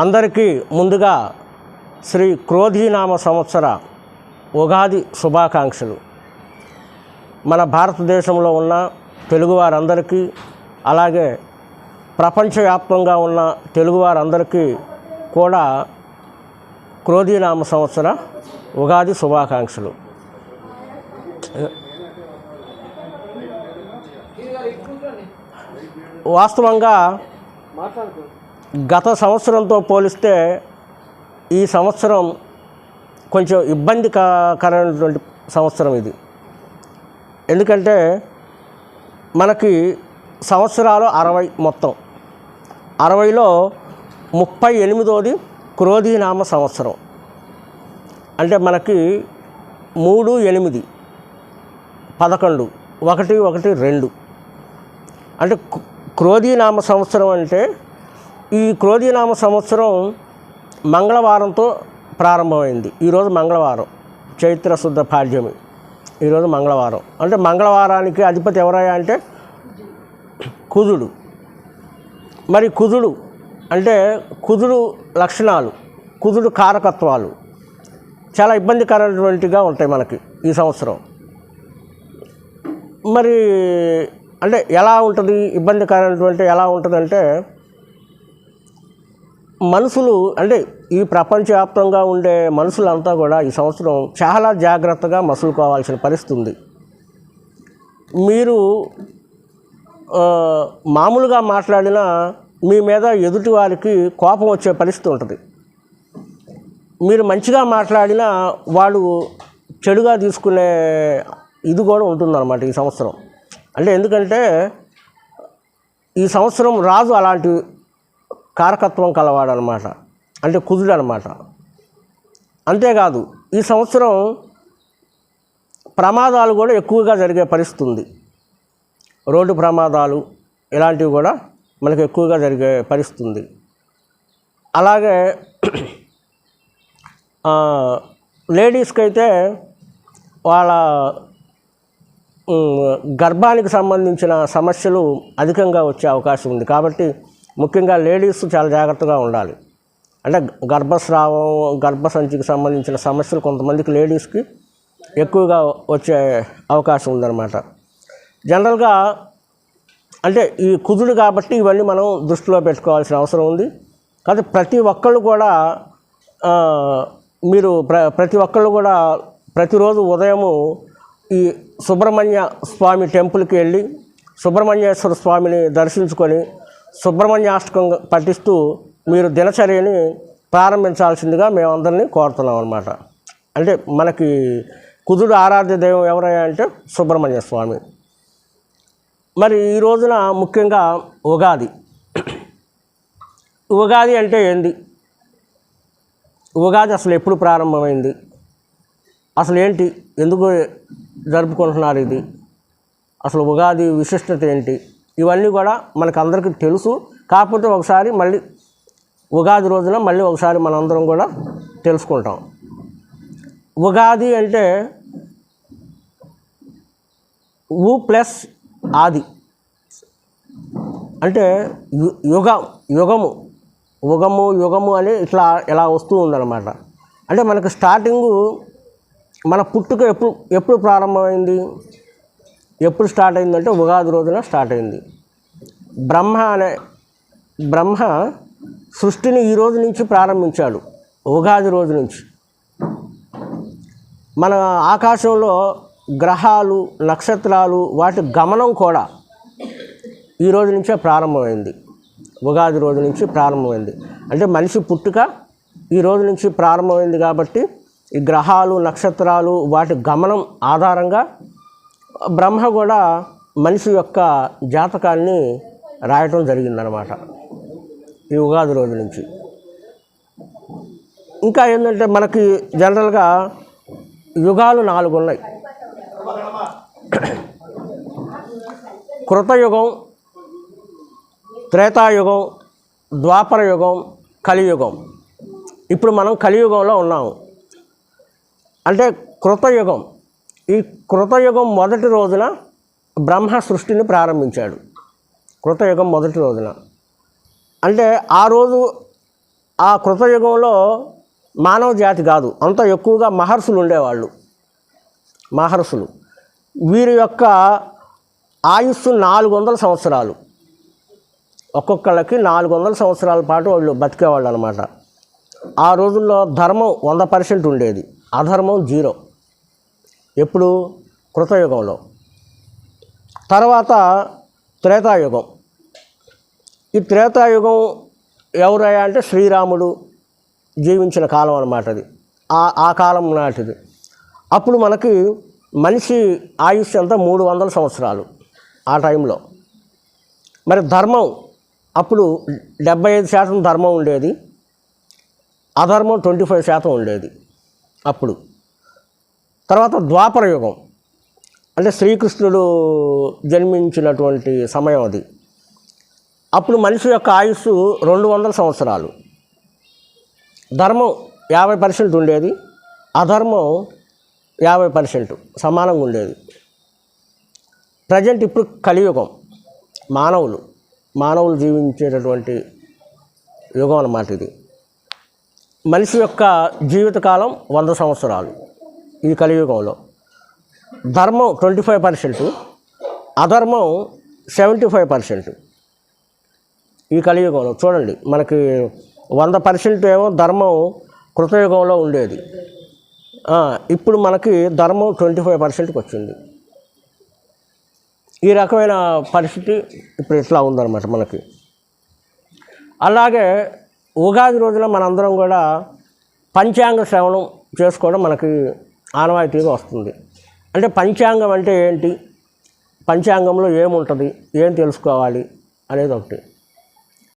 అందరికీ ముందుగా శ్రీ క్రోధీనామ సంవత్సర ఉగాది శుభాకాంక్షలు. మన భారతదేశంలో ఉన్న తెలుగువారందరికీ, అలాగే ప్రపంచవ్యాప్తంగా ఉన్న తెలుగువారందరికీ కూడా క్రోధీనామ సంవత్సర ఉగాది శుభాకాంక్షలు. వాస్తవంగా గత సంవత్సరంతో పోలిస్తే ఈ సంవత్సరం కొంచెం ఇబ్బందికరమైనటువంటి సంవత్సరం ఇది. ఎందుకంటే మనకి సంవత్సరాలు 60 మొత్తం 60లో 38వ క్రోధీనామ సంవత్సరం. అంటే మనకి 3, 8, 11, 1, 1, 2 అంటే క్రోధీనామ సంవత్సరం. అంటే ఈ క్రోధీనామ సంవత్సరం మంగళవారంతో ప్రారంభమైంది. ఈరోజు మంగళవారం, చైత్ర శుద్ధ పాడ్యమి. ఈరోజు మంగళవారం. అంటే మంగళవారానికి అధిపతి ఎవరయ్యా అంటే కుజుడు. మరి కుజుడు అంటే కుజుడు లక్షణాలు, కుజుడు కారకత్వాలు చాలా ఇబ్బందికరమైనటువంటిగా ఉంటాయి మనకి ఈ సంవత్సరం. మరి అంటే ఎలా ఉంటుంది ఇబ్బందికరమైనటువంటి, ఎలా ఉంటుందంటే మనుషులు, అంటే ఈ ప్రపంచవ్యాప్తంగా ఉండే మనుషులంతా కూడా ఈ సంవత్సరం చాలా జాగ్రత్తగా మసులుకోవాల్సిన పరిస్థితి ఉంది. మీరు మామూలుగా మాట్లాడినా మీ మీద ఎదుటి వారికి కోపం వచ్చే పరిస్థితి ఉంటుంది. మీరు మంచిగా మాట్లాడినా వాళ్ళు చెడుగా తీసుకునే ఇది కూడా ఉంటుందన్నమాట ఈ సంవత్సరం. అంటే ఎందుకంటే ఈ సంవత్సరం రాజు అలాంటి కారకత్వం కలవాడు అనమాట, అంటే కుజుడు అనమాట. అంతేకాదు ఈ సంవత్సరం ప్రమాదాలు కూడా ఎక్కువగా జరిగే పరిస్థితి ఉంది. రోడ్డు ప్రమాదాలు ఇలాంటివి కూడా మనకు ఎక్కువగా జరిగే పరిస్థితి ఉంది. అలాగే లేడీస్కి అయితే వాళ్ళ గర్భానికి సంబంధించిన సమస్యలు అధికంగా వచ్చే అవకాశం ఉంది. కాబట్టి ముఖ్యంగా లేడీస్ చాలా జాగ్రత్తగా ఉండాలి. అంటే గర్భస్రావం, గర్భసంచికి సంబంధించిన సమస్యలు కొంతమందికి లేడీస్కి ఎక్కువగా వచ్చే అవకాశం ఉందన్నమాట. జనరల్గా అంటే ఈ కుజుడు కాబట్టి ఇవన్నీ మనం దృష్టిలో పెట్టుకోవాల్సిన అవసరం ఉంది. కాబట్టి ప్రతి ఒక్కళ్ళు కూడా ప్రతి ఒక్కళ్ళు కూడా ప్రతిరోజు ఉదయము ఈ సుబ్రహ్మణ్య స్వామి టెంపుల్కి వెళ్ళి సుబ్రహ్మణ్యేశ్వర స్వామిని దర్శించుకొని సుబ్రహ్మణ్యాష్టకం పఠిస్తూ మీరు దినచర్యని ప్రారంభించాల్సిందిగా మేమందరినీ కోరుతున్నాం అన్నమాట. అంటే మనకి కుజుడు ఆరాధ్య దైవం ఎవరయ్యా అంటే సుబ్రహ్మణ్య స్వామి. మరి ఈ రోజున ముఖ్యంగా ఉగాది. ఉగాది అంటే ఏంది? ఉగాది అసలు ఎప్పుడు ప్రారంభమైంది? అసలు ఏంటి, ఎందుకు జరుపుకుంటున్నారు ఇది, అసలు ఉగాది విశిష్టత ఏంటి? ఇవన్నీ కూడా మనకు అందరికీ తెలుసు. కాకపోతే ఒకసారి మళ్ళీ ఉగాది రోజున మళ్ళీ ఒకసారి మనందరం కూడా తెలుసుకుంటాం. ఉగాది అంటే ఉ ప్లస్ ఆది, అంటే యుగము అని ఇలా వస్తూ ఉందన్నమాట. అంటే మనకు స్టార్టింగు మన పుట్టుక ఎప్పుడు ప్రారంభమైంది, ఎప్పుడు స్టార్ట్ అయిందంటే ఉగాది రోజున స్టార్ట్ అయింది. బ్రహ్మ సృష్టిని ఈ రోజు నుంచి ప్రారంభించాడు, ఉగాది రోజు నుంచి. మన ఆకాశంలో గ్రహాలు, నక్షత్రాలు, వాటి గమనం కూడా ఈ రోజు నుంచే ప్రారంభమైంది, ఉగాది రోజు నుంచి ప్రారంభమైంది. అంటే మనిషి పుట్టుక ఈ రోజు నుంచి ప్రారంభమైంది. కాబట్టి ఈ గ్రహాలు, నక్షత్రాలు, వాటి గమనం ఆధారంగా బ్రహ్మ కూడా మనిషి యొక్క జాతకాన్ని రాయటం జరిగిందనమాట ఈ ఉగాది రోజు నుంచి. ఇంకా ఏంటంటే మనకి జనరల్గా యుగాలు 4 ఉన్నాయి. కృతయుగం, త్రేతాయుగం, ద్వాపర యుగం, కలియుగం. ఇప్పుడు మనం కలియుగంలో ఉన్నాము. అంటే కృతయుగం, ఈ కృతయుగం మొదటి రోజున బ్రహ్మ సృష్టిని ప్రారంభించాడు. కృతయుగం మొదటి రోజున అంటే ఆ కృతయుగంలో మానవ జాతి కాదు, అంత ఎక్కువగా మహర్షులు ఉండేవాళ్ళు. మహర్షులు వీరి యొక్క ఆయుస్సు 400 సంవత్సరాలు. ఒక్కొక్కళ్ళకి 400 సంవత్సరాల పాటు వాళ్ళు బతికేవాళ్ళు అనమాట. ఆ రోజుల్లో ధర్మం 100% ఉండేది, అధర్మం 0. ఎప్పుడు? కృతయుగంలో. తర్వాత త్రేతాయుగం. ఈ త్రేతాయుగం ఎవరయ్యా అంటే శ్రీరాముడు జీవించిన కాలం అన్నమాట. అది ఆ కాలం నాటిది. అప్పుడు మనకి మనిషి ఆయుష్ ఎంత? 300 సంవత్సరాలు ఆ టైంలో. మరి ధర్మం అప్పుడు 75% ధర్మం ఉండేది, అధర్మం 25% ఉండేది అప్పుడు. తర్వాత ద్వాపర యుగం అంటే శ్రీకృష్ణుడు జన్మించినటువంటి సమయం అది. అప్పుడు మనిషి యొక్క ఆయుస్సు 200 సంవత్సరాలు. ధర్మం 50% ఉండేది, అధర్మం 50% సమానంగా ఉండేది. ప్రజెంట్ ఇప్పుడు కలియుగం, మానవులు జీవించేటటువంటి యుగం అన్నమాట ఇది. మనిషి యొక్క జీవితకాలం 100 సంవత్సరాలు ఈ కలియుగంలో. ధర్మం 25%, అధర్మం 75% ఈ కలియుగంలో. చూడండి, మనకి 100% ఏమో ధర్మం కృతయుగంలో ఉండేది, ఇప్పుడు మనకి ధర్మం 25%కి వచ్చింది. ఈ రకమైన పరిస్థితి ఇప్పుడు ఇట్లా ఉందన్నమాట మనకి. అలాగే ఉగాది రోజున మనందరం కూడా పంచాంగ శ్రవణం చేసుకోవడం మనకి ఆనవాయితీగా వస్తుంది. అంటే పంచాంగం అంటే ఏంటి, పంచాంగంలో ఏముంటుంది, ఏం తెలుసుకోవాలి అనేది ఒకటి.